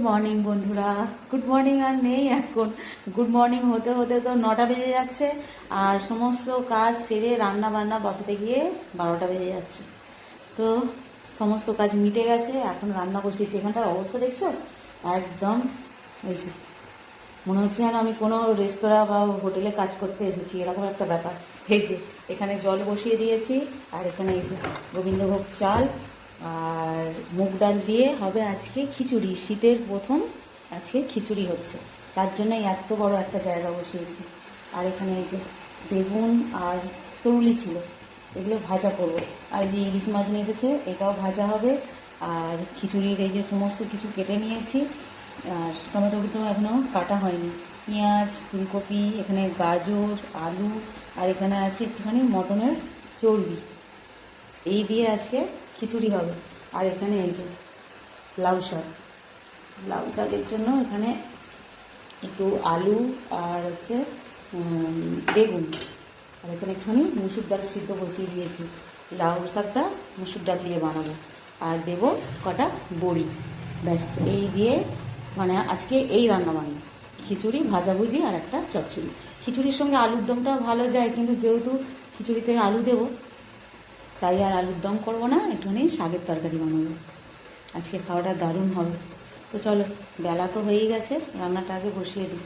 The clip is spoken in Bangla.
মর্নিং বন্ধুরা। গুড মর্নিং আর নেই এখন, গুড মর্নিং হতে হতে তো 9টা বেজে যাচ্ছে, আর সমস্ত কাজ সেরে রান্না বান্না বসাতে গিয়ে 12টা বেজে যাচ্ছে। তো সমস্ত কাজ মিটে গেছে, এখন রান্না বসিয়েছি। এখানটার অবস্থা দেখছো একদম, এই যে মনে হচ্ছে যেন আমি কোনো রেস্তোরাঁ বা হোটেলে কাজ করতে এসেছি, এরকম একটা ব্যাপার। এই যে এখানে জল বসিয়ে দিয়েছি, আর এখানে এই যে গোবিন্দভোগ চাল আর মুগ ডাল দিয়ে হবে আজকে খিচুড়ি। শীতের প্রথম আজকে খিচুড়ি হচ্ছে, তার জন্যই এত বড় একটা জায়গা বসিয়েছি। আর এখানে এই যে বেগুন আর তরুলি ছিল, এগুলো ভাজা করব। আর এই যে ইলিশ মাছ নিয়ে এসেছে, এটাও ভাজা হবে। আর খিচুড়ির এই যে সমস্ত কিছু কেটে নিয়েছি, আর টমেটোগুলো এখনও কাটা হয়নি। পেঁয়াজ, ফুলকপি, এখানে গাজর, আলু, আর এখানে আছে একটুখানি মটনের চর্বি। এই দিয়ে আজকে খিচুড়ি হবে। আর এখানে এই যে লাউ শাক, লাউ শাকের জন্য এখানে একটু আলু আর হচ্ছে বেগুন, আর এখানে একটুখানি মুসুর ডাল সিদ্ধ বসিয়ে দিয়েছি। লাউ শাকটা মুসুর ডাল দিয়ে বানাবো, আর দেবো কটা বড়ি। ব্যাস এই দিয়ে মানে আজকে এই রান্না বান্না, খিচুড়ি, ভাজাভুজি আর একটা চচ্চড়ি। খিচুড়ির সঙ্গে আলুর দমটাও ভালো যায়, কিন্তু যেহেতু খিচুড়িতে আলু দেবো তাই আর আলুর দম করবো না, একটুখানি শাকের তরকারি বানাবো। আজকে খাওয়াটা দারুণ হবে। তো চলো, বেলা তো হয়েই গেছে, রান্নাটা আগে বসিয়ে দিই।